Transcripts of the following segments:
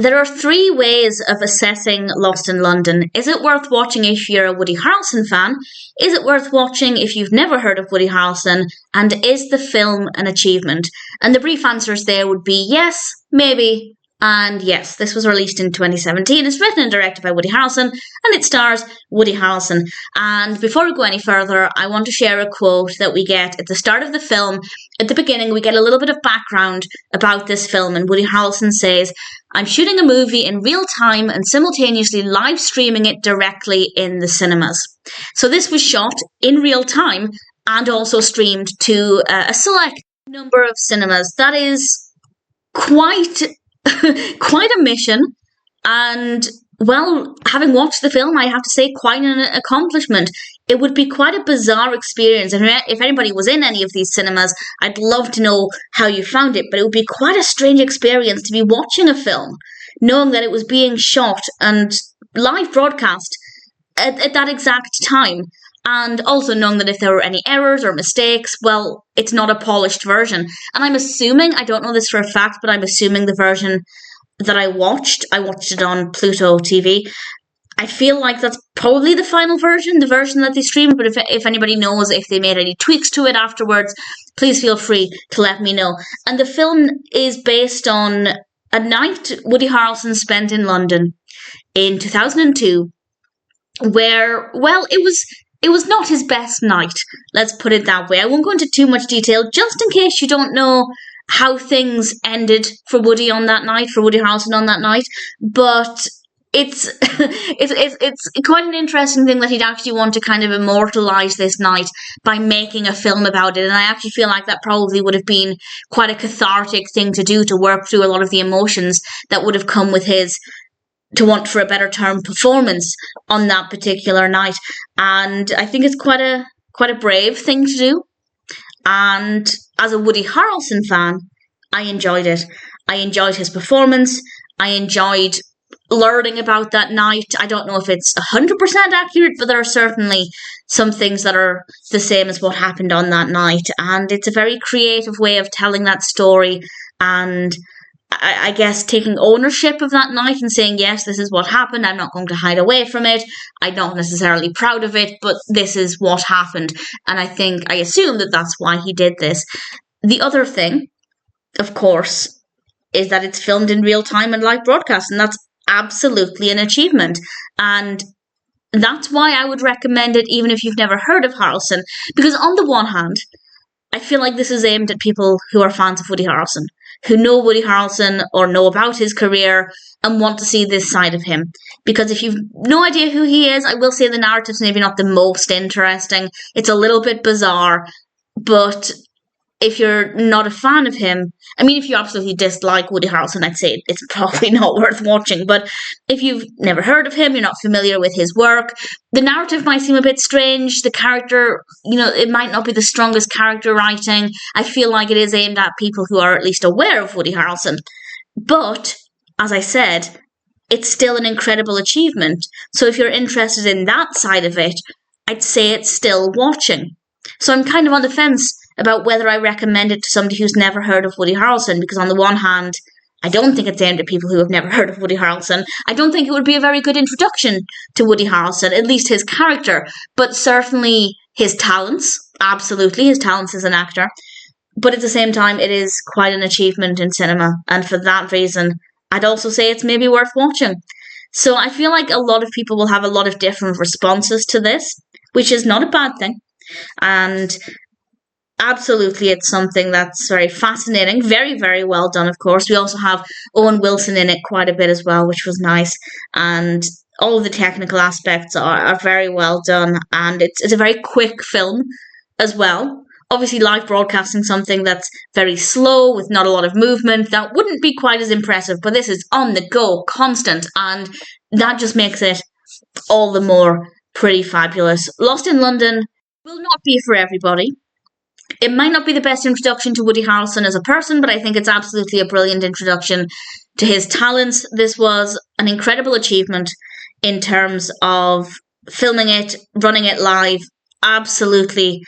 There are three ways of assessing Lost in London. Is it worth watching if you're a Woody Harrelson fan? Is it worth watching if you've never heard of Woody Harrelson? And is the film an achievement? And the brief answers there would be yes, maybe, and yes. This was released in 2017. It's written and directed by Woody Harrelson, and it stars Woody Harrelson. And before we go any further, I want to share a quote that we get at the start of the film. At the beginning, we get a little bit of background about this film, and Woody Harrelson says, "I'm shooting a movie in real time and simultaneously live streaming it directly in the cinemas." So this was shot in real time and also streamed to a select number of cinemas. That is quite a mission, and well, having watched the film, I have to say quite an accomplishment. It would be quite a bizarre experience, and if anybody was in any of these cinemas, I'd love to know how you found it, but it would be quite a strange experience to be watching a film, knowing that it was being shot and live broadcast at that exact time, and also knowing that if there were any errors or mistakes, well, it's not a polished version. And I'm assuming, I don't know this for a fact, but I'm assuming the version that I watched it on Pluto TV. I feel like that's probably the final version, the version that they streamed, but if anybody knows if they made any tweaks to it afterwards, please feel free to let me know. And the film is based on a night Woody Harrelson spent in London in 2002, where, well, it was not his best night, let's put it that way. I won't go into too much detail, just in case you don't know how things ended for Woody on that night, for Woody Harrelson on that night, but it's quite an interesting thing that he'd actually want to kind of immortalise this night by making a film about it, and I actually feel like that probably would have been quite a cathartic thing to do, to work through a lot of the emotions that would have come with his, to want for a better term, performance on that particular night. And I think it's quite a brave thing to do. And as a Woody Harrelson fan, I enjoyed it. I enjoyed his performance. I enjoyed learning about that night. I don't know if it's 100% accurate, but there are certainly some things that are the same as what happened on that night. And it's a very creative way of telling that story, and I guess taking ownership of that night and saying, yes, this is what happened. I'm not going to hide away from it. I'm not necessarily proud of it, but this is what happened. And I assume that that's why he did this. The other thing, of course, is that it's filmed in real time and live broadcast, and that's absolutely an achievement. And that's why I would recommend it, even if you've never heard of Harrelson, because on the one hand, I feel like this is aimed at people who are fans of Woody Harrelson, who know Woody Harrelson or know about his career and want to see this side of him. Because if you've no idea who he is, I will say the narrative's maybe not the most interesting. It's a little bit bizarre, but if you're not a fan of him, I mean, if you absolutely dislike Woody Harrelson, I'd say it's probably not worth watching. But if you've never heard of him, you're not familiar with his work, the narrative might seem a bit strange. The character, it might not be the strongest character writing. I feel like it is aimed at people who are at least aware of Woody Harrelson. But, as I said, it's still an incredible achievement. So if you're interested in that side of it, I'd say it's still watching. So I'm kind of on the fence about whether I recommend it to somebody who's never heard of Woody Harrelson, because on the one hand, I don't think it's aimed at people who have never heard of Woody Harrelson. I don't think it would be a very good introduction to Woody Harrelson, at least his character, but certainly his talents, absolutely, his talents as an actor. But at the same time, it is quite an achievement in cinema, and for that reason, I'd also say it's maybe worth watching. So I feel like a lot of people will have a lot of different responses to this, which is not a bad thing. And absolutely, it's something that's very fascinating, very, very well done, of course. We also have Owen Wilson in it quite a bit as well, which was nice. And all of the technical aspects are very well done. And it's a very quick film as well. Obviously, live broadcasting something that's very slow with not a lot of movement, that wouldn't be quite as impressive. But this is on the go, constant. And that just makes it all the more pretty fabulous. Lost in London will not be for everybody. It might not be the best introduction to Woody Harrelson as a person, but I think it's absolutely a brilliant introduction to his talents. This was an incredible achievement in terms of filming it, running it live. Absolutely.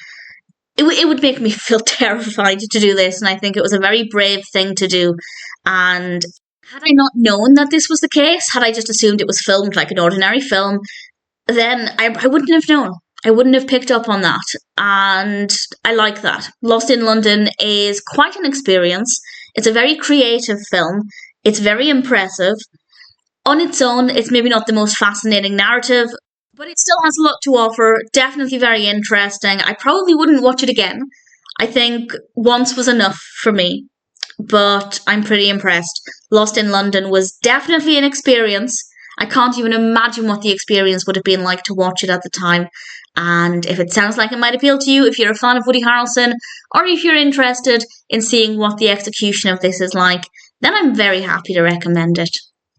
It would make me feel terrified to do this, and I think it was a very brave thing to do. And Had I not known that this was the case, had I just assumed it was filmed like an ordinary film, then I wouldn't have known. I wouldn't have picked up on that. And I like that. Lost in London is quite an experience. It's a very creative film. It's very impressive. On its own, it's maybe not the most fascinating narrative, but it still has a lot to offer. Definitely very interesting. I probably wouldn't watch it again. I think once was enough for me, but I'm pretty impressed. Lost in London was definitely an experience. I can't even imagine what the experience would have been like to watch it at the time. And if it sounds like it might appeal to you, if you're a fan of Woody Harrelson, or if you're interested in seeing what the execution of this is like, then I'm very happy to recommend it.